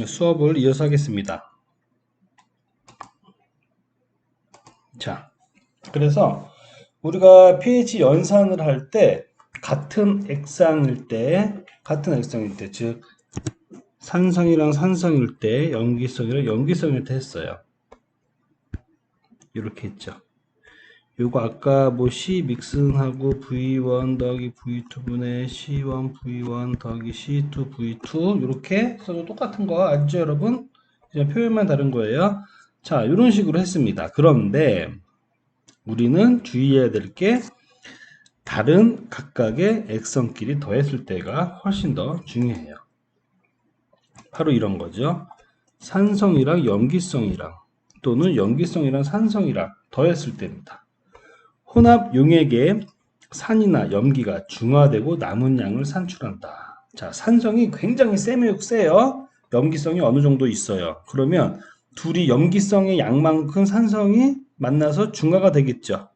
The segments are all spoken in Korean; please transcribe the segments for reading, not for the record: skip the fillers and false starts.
수업을 이어서 하겠습니다. 자, 그래서 우리가 pH 연산을 할 때 같은 액상일 때, 즉 산성이랑 산성일 때, 염기성이랑 염기성일 때 했어요. 이렇게 했죠. 요거 아까 뭐 C 믹슨하고 V1 더하기 V2분의 C1 V1 더하기 C2 V2 이렇게 써도 똑같은 거 알죠, 여러분? 그냥 표현만 다른 거예요. 자, 이런 식으로 했습니다. 그런데 우리는 주의해야 될 게 다른 각각의 액성끼리 더했을 때가 훨씬 더 중요해요. 바로 이런 거죠. 산성이랑 염기성이랑 또는 염기성이랑 산성이랑 더했을 때입니다. 혼합 용액에 산이나 염기가 중화되고 남은 양을 산출한다. 자, 산성이 굉장히 세요. 염기성이 어느 정도 있어요. 그러면 둘이 염기성의 양만큼 산성이 만나서 중화가 되겠죠.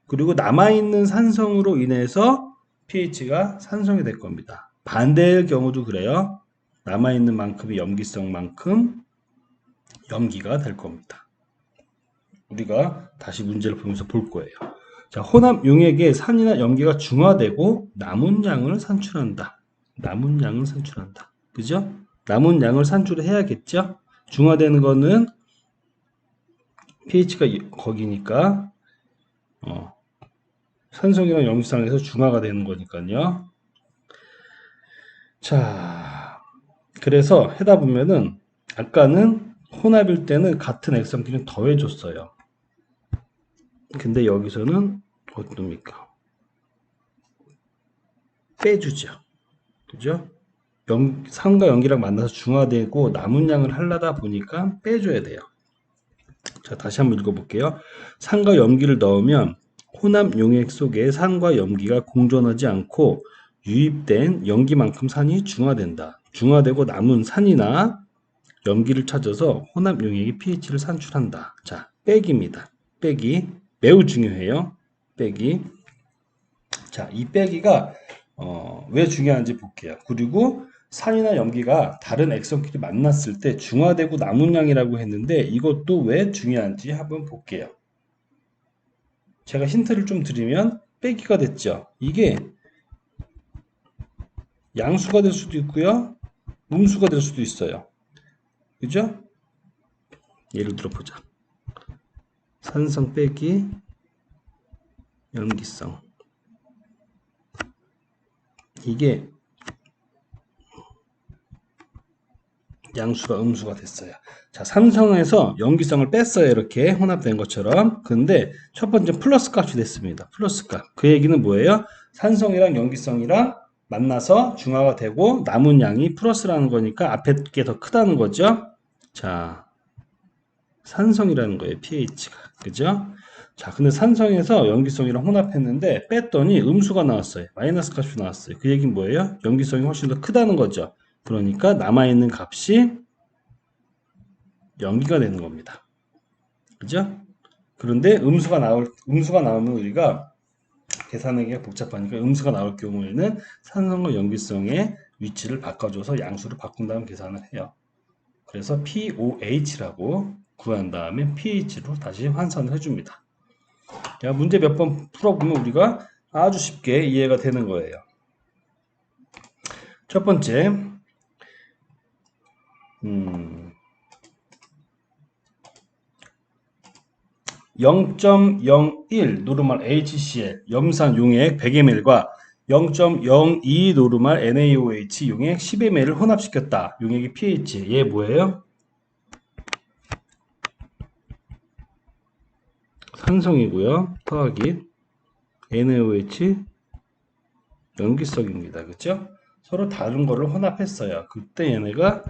그리고 남아있는 산성으로 인해서 pH가 산성이 될 겁니다. 반대의 경우도 그래요. 남아있는 만큼의 염기성만큼 염기가 될 겁니다. 우리가 다시 문제를 보면서 볼 거예요. 자, 혼합 용액에 산이나 염기가 중화되고 남은 양을 산출한다. 남은 양을 산출한다. 그죠? 남은 양을 산출해야겠죠? 중화되는 거는 pH가 거기니까 산성이랑 염기성에서 중화가 되는 거니까요. 자, 그래서 해다 보면은 아까는 혼합일 때는 같은 액성끼리 더해줬어요. 근데 여기서는 어떻습니까? 빼주죠. 그죠? 산과 염기랑 만나서 중화되고 남은 양을 하려다 보니까 빼줘야 돼요. 자, 다시 한번 읽어볼게요. 산과 염기를 넣으면 혼합 용액 속에 산과 염기가 공존하지 않고 유입된 염기만큼 산이 중화된다. 중화되고 남은 산이나 염기를 찾아서 혼합 용액의 pH를 산출한다. 자, 빼기입니다. 빼기. 매우 중요해요. 빼기. 자, 이 빼기가 왜 중요한지 볼게요. 그리고 산이나 염기가 다른 액성끼리 만났을 때 중화되고 남은 양이라고 했는데 이것도 왜 중요한지 한번 볼게요. 제가 힌트를 좀 드리면 빼기가 됐죠. 이게 양수가 될 수도 있고요. 음수가 될 수도 있어요. 그죠? 예를 들어 보자. 산성 빼기 염기성. 이게 양수가 음수가 됐어요. 자, 산성에서 염기성을 뺐어요. 이렇게 혼합된 것처럼. 근데 첫 번째 플러스 값이 됐습니다. 플러스 값. 그 얘기는 뭐예요? 산성이랑 염기성이랑 만나서 중화가 되고 남은 양이 플러스라는 거니까 앞에 게 더 크다는 거죠. 자, 산성이라는 거예요. pH가. 그죠? 자, 근데 산성에서 염기성이랑 혼합했는데 뺐더니 음수가 나왔어요. 마이너스 값이 나왔어요. 그 얘기는 뭐예요? 염기성이 훨씬 더 크다는 거죠. 그러니까 남아있는 값이 염기가 되는 겁니다. 그죠? 그런데 음수가 나오면 우리가 계산하기가 복잡하니까 음수가 나올 경우에는 산성과 염기성의 위치를 바꿔줘서 양수를 바꾼 다음 계산을 해요. 그래서 POH라고 구한 다음에 pH로 다시 환산을 해줍니다. 문제 몇 번 풀어보면 우리가 아주 쉽게 이해가 되는 거예요. 첫 번째, 0.01 노르말 HCl 염산 용액 100ml과 0.02 노르말 NaOH 용액 10ml를 혼합시켰다. 용액의 pH. 얘 뭐예요? 산성이고요. 더하기 NaOH 염기성입니다. 그렇죠? 서로 다른 거를 혼합했어요. 그때 얘네가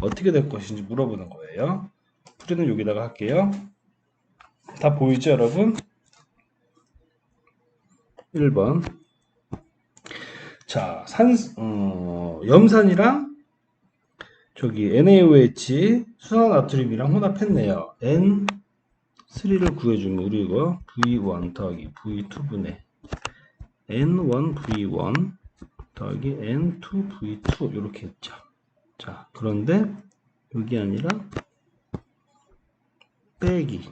어떻게 될 것인지 물어보는 거예요. 풀이는 여기다가 할게요. 다 보이죠, 여러분? 1번. 자, 염산이랑 저기 NaOH 수산나트륨이랑 혼합했네요. N3를 구해주면 우리 이거 V1 더하기 V2분의 N1V1 더하기 N2V2 이렇게 했죠. 자, 그런데 여기 아니라 빼기.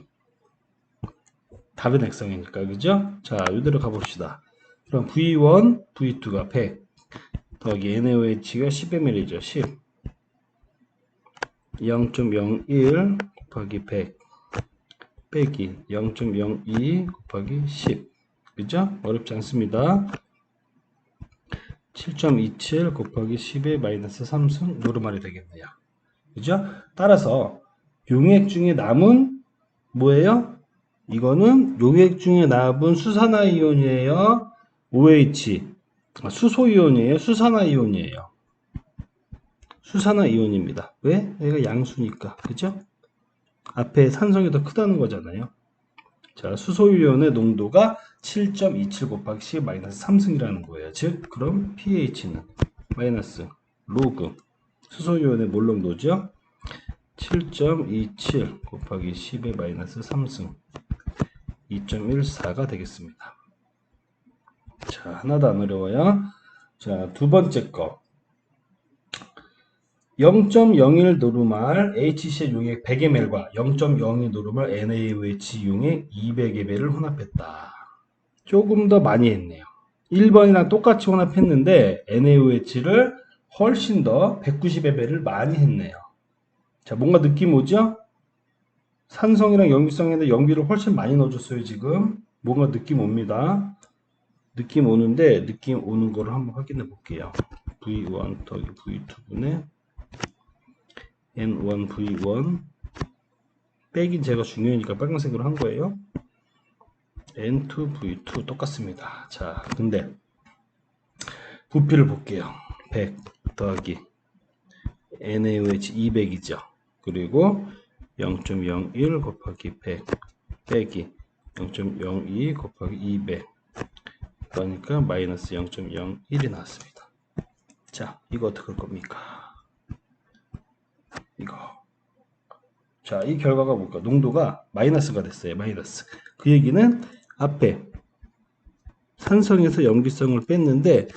다른 액성이니까, 그죠? 자, 이대로 가봅시다. 그럼 V1, V2가 100 더하기 NaOH가 10ml죠. 10. 0.01 곱하기 100 빼기 0.02 곱하기 10. 그죠? 어렵지 않습니다. 7.27 곱하기 10의 마이너스 3승 노르말이 되겠네요. 그죠? 따라서 용액 중에 남은 뭐예요? 이거는 용액 중에 남은 수산화이온이에요. OH 수소이온이에요. 수산화이온이에요. 수산화이온입니다. 왜? 얘가 양수니까. 그죠? 앞에 산성이 더 크다는 거잖아요. 자, 수소이온의 농도가 7.27 곱하기 10 마이너스 3승이라는 거예요. 즉, 그럼 pH는 마이너스 로그 수소이온의 몰농도죠. 7.27 곱하기 10의 마이너스 3승 2.14가 되겠습니다. 자, 하나도 안 어려워요. 자, 두 번째 거. 0.01 노르말 HCl 용액 100ml과 0.02 노르말 NaOH 용액 200ml를 혼합했다. 조금 더 많이 했네요. 1번이랑 똑같이 혼합했는데 NaOH를 훨씬 더 190ml를 많이 했네요. 자, 뭔가 느낌 오죠? 산성이랑 염기성인데 염기를 훨씬 많이 넣어줬어요, 지금. 뭔가 느낌 옵니다. 느낌 오는데, 느낌 오는 거를 한번 확인해 볼게요. V1 더하기 V2분의 N1 V1 빼긴 제가 중요하니까 빨간색으로 한 거예요. N2 V2 똑같습니다. 자, 근데 부피를 볼게요. 100 더하기 NaOH 200이죠. 그리고 0.01 곱하기 100 빼기 0.02 곱하기 200 그러니까 마이너스 0.01이 나왔습니다. 자, 이거 어떻게 할 겁니까? 이거. 자, 이 결과가 뭘까? 농도가 마이너스가 됐어요. 마이너스. 그 얘기는 앞에 산성에서 염기성을 뺐는데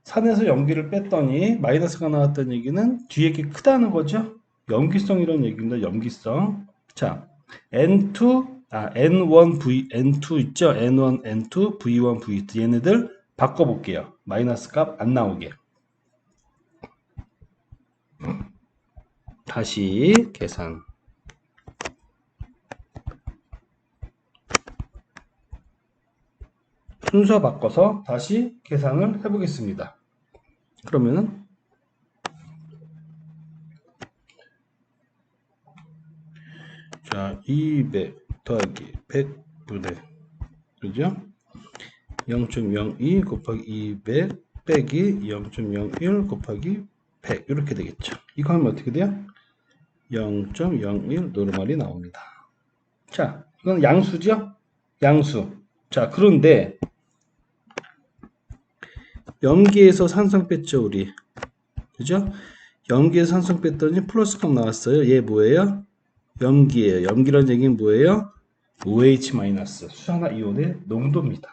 산에서 염기를 뺐더니 마이너스가 나왔다는 얘기는 뒤에 게 크다는 거죠. 염기성이라는 얘기입니다. 염기성. 자, N1 있죠? N1, N2, V1, V2 얘네들 바꿔볼게요. 마이너스 값 안 나오게. 다시 계산. 순서 바꿔서 다시 계산을 해보겠습니다. 그러면은 자, 200 더하기 100분의 그죠? 0.02 곱하기 200 빼기 0.01 곱하기 100 이렇게 되겠죠. 이거 하면 어떻게 돼요? 0.01 노르말이 나옵니다. 자, 이건 양수죠? 양수. 자, 그런데 염기에서 산성 뺐죠, 우리. 그죠? 염기에서 산성 뺐더니 플러스 값 나왔어요. 얘 뭐예요? 염기예요. 염기라는 얘기는 뭐예요? OH- 수산화이온의 농도입니다.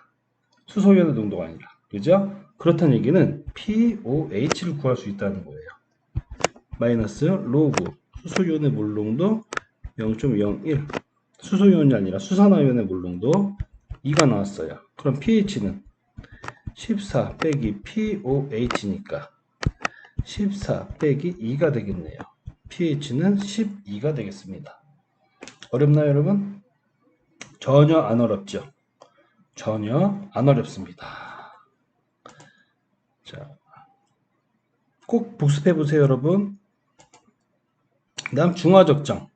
수소이온의 농도가 아니라. 그죠? 그렇다는 얘기는 POH를 구할 수 있다는 거예요. 마이너스 로그 수소이온의 몰농도 0.01 수소이온이 아니라 수산화이온의 몰농도 2가 나왔어요. 그럼 pH는 14 빼기 POH니까 14 빼기 2가 되겠네요. pH는 12가 되겠습니다. 어렵나요, 여러분? 전혀 안 어렵죠? 전혀 안 어렵습니다. 자, 꼭 복습해 보세요, 여러분. 다음 중화적정.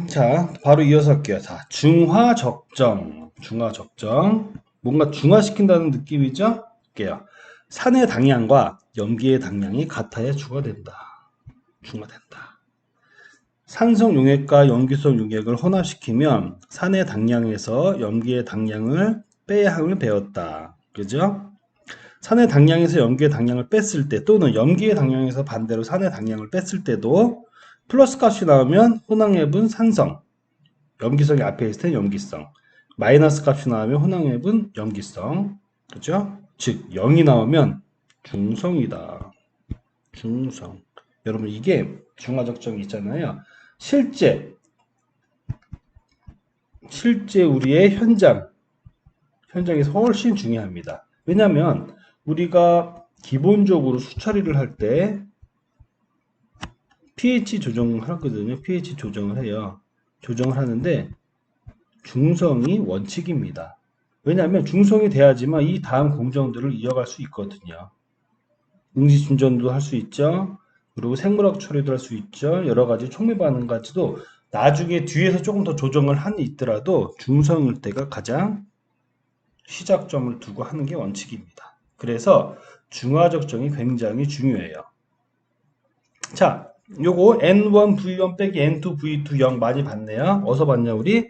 자, 바로 이어서 할게요. 자, 중화적정. 중화적정. 뭔가 중화시킨다는 느낌이죠? 할게요. 산의 당량과 염기의 당량이 같아야 중화된다. 중화된다. 산성 용액과 염기성 용액을 혼합시키면 산의 당량에서 염기의 당량을 빼야 함을 배웠다. 그죠? 산의 당량에서 염기의 당량을 뺐을 때 또는 염기의 당량에서 반대로 산의 당량을 뺐을 때도 플러스 값이 나오면 혼항액은 산성, 염기성이 앞에 있을 때 염기성, 마이너스 값이 나오면 혼항액은 염기성, 그죠? 즉 0이 나오면 중성이다. 중성. 여러분 이게 중화적정이 있잖아요. 실제 우리의 현장에서 훨씬 중요합니다. 왜냐하면 우리가 기본적으로 수처리를 할 때 pH 조정을 하거든요. pH 조정을 해요. 조정을 하는데 중성이 원칙입니다. 왜냐하면 중성이 돼야지만 이 다음 공정들을 이어갈 수 있거든요. 응시충전도 할 수 있죠. 그리고 생물학 처리도 할 수 있죠. 여러 가지 촉매 반응까지도 나중에 뒤에서 조금 더 조정을 한이 있더라도 중성일 때가 가장 시작점을 두고 하는 게 원칙입니다. 그래서 중화적정이 굉장히 중요해요. 자, 요거 N1 V1 빼기 N2 V2 0 많이 봤네요. 어디서 봤냐 우리?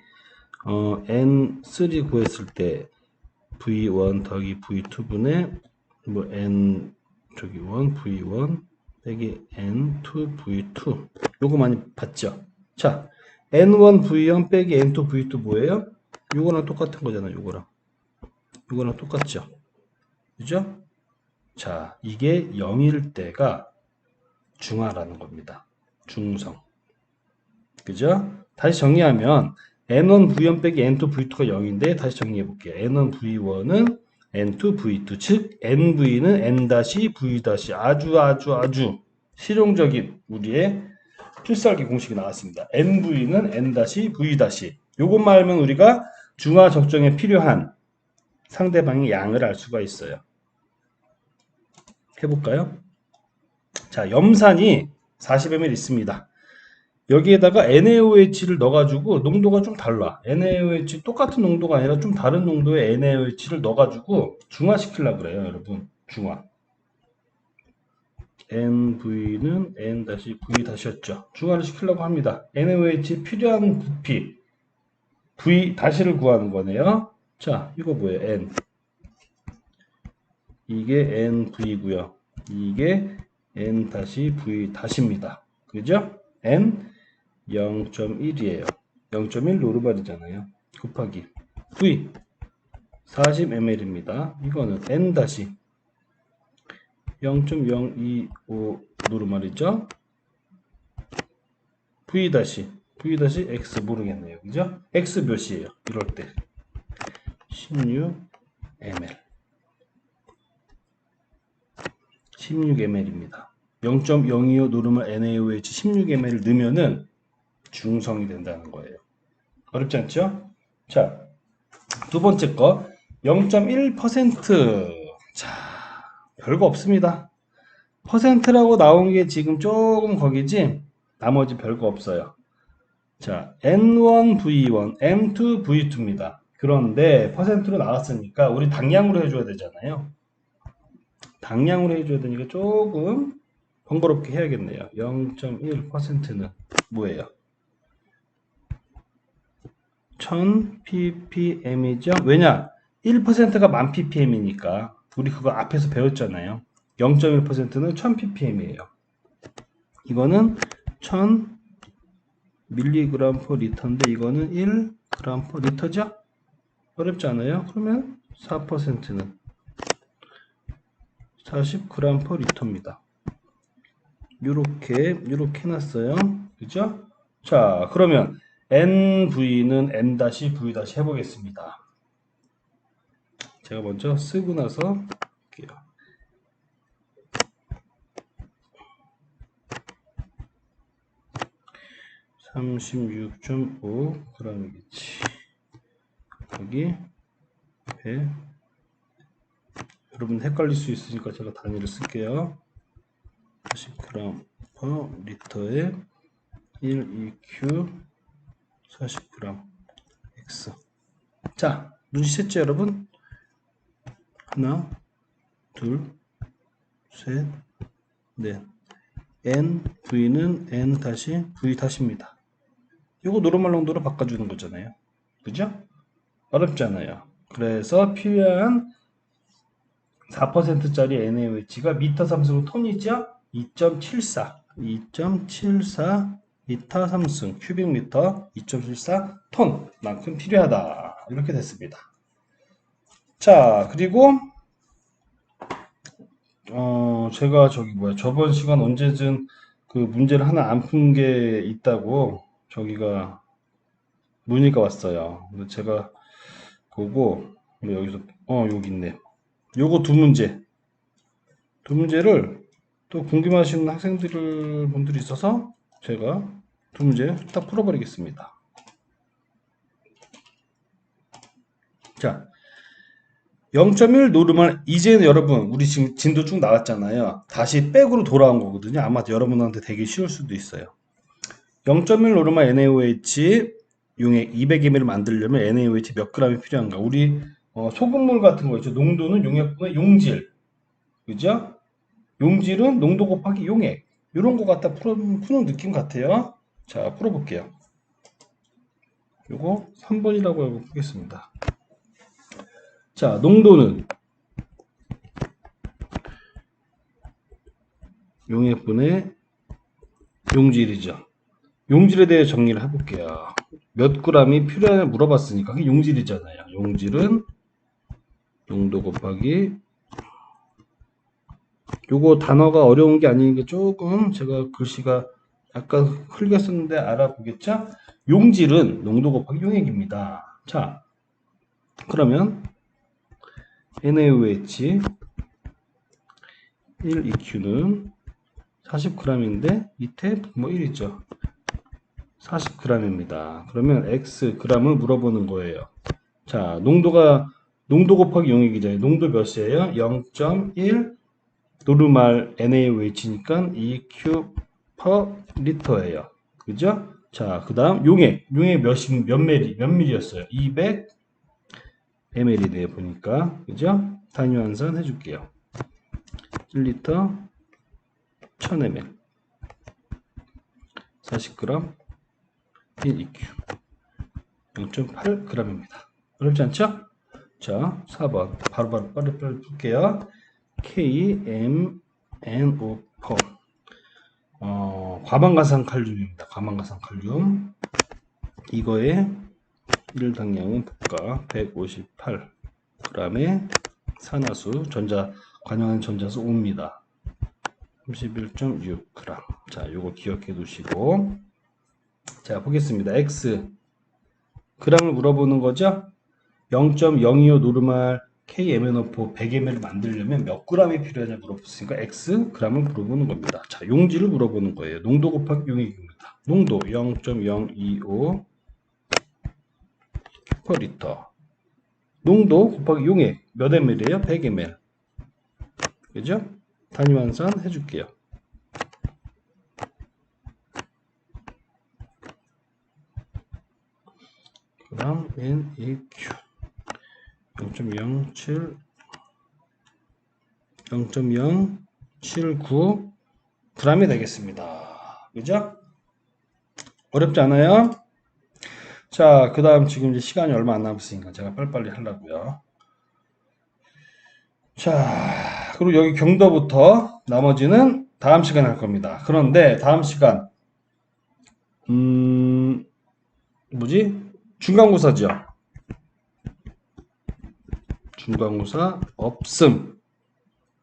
N3 구했을 때 V1 더하기 V2분의 뭐 N 저기 1 V1 빼기 N2 V2 요거 많이 봤죠? 자, N1 V1 빼기 N2 V2 뭐예요? 요거랑 똑같은 거잖아요. 요거랑 똑같죠? 그죠? 자, 이게 0일 때가 중화라는 겁니다. 중성. 그죠? 다시 정리하면 N1 V1 빼기 N2 V2가 0인데 다시 정리해 볼게요. N1 V1은 N2 V2 즉 NV는 N-V- 아주 실용적인 우리의 필살기 공식이 나왔습니다. NV는 N-V- 요것만 알면 우리가 중화 적정에 필요한 상대방의 양을 알 수가 있어요. 해볼까요? 자, 염산이 40ml 있습니다. 여기에다가 NaOH를 넣어가지고 농도가 좀 달라. NaOH 똑같은 농도가 아니라 좀 다른 농도의 NaOH를 넣어가지고 중화시키려고 그래요, 여러분. 중화. NV는 N-V-였죠. 중화를 시키려고 합니다. NaOH 필요한 부피 V-를 구하는 거네요. 자, 이거 뭐예요? N. 이게 NV고요. 이게 N-V-입니다. 그죠? N 0.1이에요. 0.1 노르발이잖아요. 곱하기 V 40ml입니다. 이거는 N 0.025 노르말이죠. V X 모르겠네요. 그죠? X 몇이에요? 이럴 때 16ml 16ml입니다. 0.025 노르말 NaOH 16ml을 넣으면은 중성이 된다는 거예요. 어렵지 않죠? 자, 두 번째 거 0.1%. 자, 별거 없습니다. 퍼센트라고 나온 게 지금 조금 거기지 나머지 별거 없어요. 자, N1V1, M2V2입니다. 그런데 퍼센트로 나왔으니까 우리 당량으로 해줘야 되잖아요. 당량으로 해줘야 되니까 조금 번거롭게 해야겠네요. 0.1%는 뭐예요? 1000ppm이죠. 왜냐? 1%가 1000ppm이니까 우리 그거 앞에서 배웠잖아요. 0.1%는 1000ppm이에요. 이거는 1000mg/L인데 이거는 1g/L죠? 어렵지 않아요? 그러면 4%는 40g/L입니다. 요렇게 해놨어요. 그죠? 자, 그러면 NV는 N-V- 해보겠습니다. 제가 먼저 쓰고 나서 할게요. 36.5g이겠지. 여기 100. 여러분 헷갈릴 수 있으니까 제가 단위를 쓸게요. 40g/L에 1EQ 40g X. 자, 눈치챘죠 여러분? 하나, 둘, 셋, 넷. NV는 N-V-입니다. 이거 노르말 농도로 바꿔주는 거잖아요. 그죠? 어렵지 않아요. 그래서 필요한 4%짜리 NaOH가 미터 삼승 톤이죠? 2.74 미터 삼승 큐빅미터 2.74 톤만큼 필요하다. 이렇게 됐습니다. 자, 그리고 제가 저번 시간 언제든 그 문제를 하나 안 푼 게 있다고 저기가 문의가 왔어요. 그래서 제가 보고 여기서 여기 있네. 요거 두 문제를 또 궁금하신 분들이 있어서 제가 두 문제 딱 풀어버리겠습니다. 자, 0.1 노르말 이제는 여러분 우리 지금 진도 쭉 나왔잖아요. 다시 백으로 돌아온 거거든요. 아마 여러분한테 되게 쉬울 수도 있어요. 0.1 노르말 NaOH 용액 200ml를 만들려면 NaOH 몇 g이 필요한가? 우리 소금물 같은 거 있죠. 농도는 용액분의 용질, 그죠? 용질은 농도 곱하기 용액. 이런 거 갖다 푸는 느낌 같아요. 자, 풀어볼게요. 요거 3번이라고 알고 푸겠습니다. 자, 농도는 용액분의 용질이죠. 용질에 대해 정리를 해볼게요. 몇 g이 필요하냐 물어봤으니까 그게 용질이잖아요. 용질은 농도 곱하기 요거 단어가 어려운 게 아닌 게 조금 제가 글씨가 약간 흘렸었는데 알아보겠죠? 용질은 농도 곱하기 용액입니다. 자, 그러면 NaOH 1EQ는 40g인데 밑에 1 있죠. 40g입니다. 그러면 X g을 물어보는 거예요. 자, 농도 곱하기 용액이잖아요. 농도 몇이에요? 0.1 노르말 NaOH니까 EQ per 리터예요. 그죠? 자, 그 다음 용액 몇 밀리였어요? 200 ml네요. 보니까. 그죠? 단위 환산 해줄게요. 1리터 1000ml 40g 1EQ 0.8g입니다. 어렵지 않죠? 자, 4번 바로 빨리 풀게요. KMNO4 과반가상 칼륨입니다. 과반가상 칼륨 이거의 1당량은 복가 158g의 산화수 관여한 전자수 5입니다. 31.6g. 자, 요거 기억해 두시고 자, 보겠습니다. X g을 물어보는 거죠. 0.025 노르말 KMNO4 100ml 만들려면 몇 g이 필요하냐 물어봤으니까 X g을 물어보는 겁니다. 자, 용질을 물어보는 거예요. 농도 곱하기 용액입니다. 농도 0.025 큐퍼리터. 농도 곱하기 용액 몇 ml예요? 100ml. 그죠? 단위 환산 해줄게요. 그 다음 NEQ 0.079 g이 되겠습니다. 그죠? 어렵지 않아요? 자, 그 다음 지금 이제 시간이 얼마 안 남았으니까 제가 빨리빨리 하려고요. 자, 그리고 여기 경도부터 나머지는 다음 시간에 할 겁니다. 그런데 다음 시간 중간고사죠. 중간고사 없음.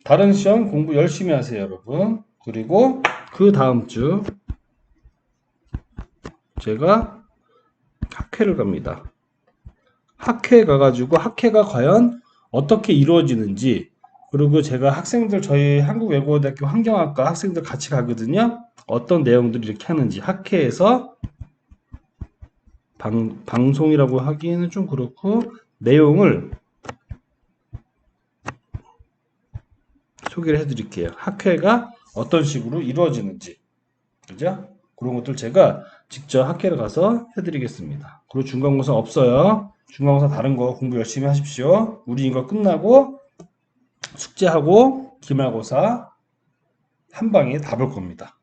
다른 시험 공부 열심히 하세요, 여러분. 그리고 그 다음 주 제가 학회를 갑니다. 학회 가가지고 학회가 과연 어떻게 이루어지는지, 그리고 제가 저희 한국외국어대학교 환경학과 학생들 같이 가거든요. 어떤 내용들이 이렇게 하는지 학회에서 방송이라고 하기에는 좀 그렇고 내용을 소개를 해드릴게요. 학회가 어떤 식으로 이루어지는지, 그죠? 그런 것들 제가 직접 학회를 가서 해드리겠습니다. 그리고 중간고사 없어요. 중간고사 다른 거 공부 열심히 하십시오. 우리 이거 끝나고 숙제하고 기말고사 한 방에 다 볼 겁니다.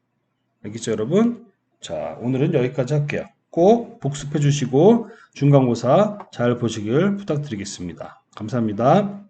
알겠죠, 여러분? 자, 오늘은 여기까지 할게요. 꼭 복습해 주시고 중간고사 잘 보시길 부탁드리겠습니다. 감사합니다.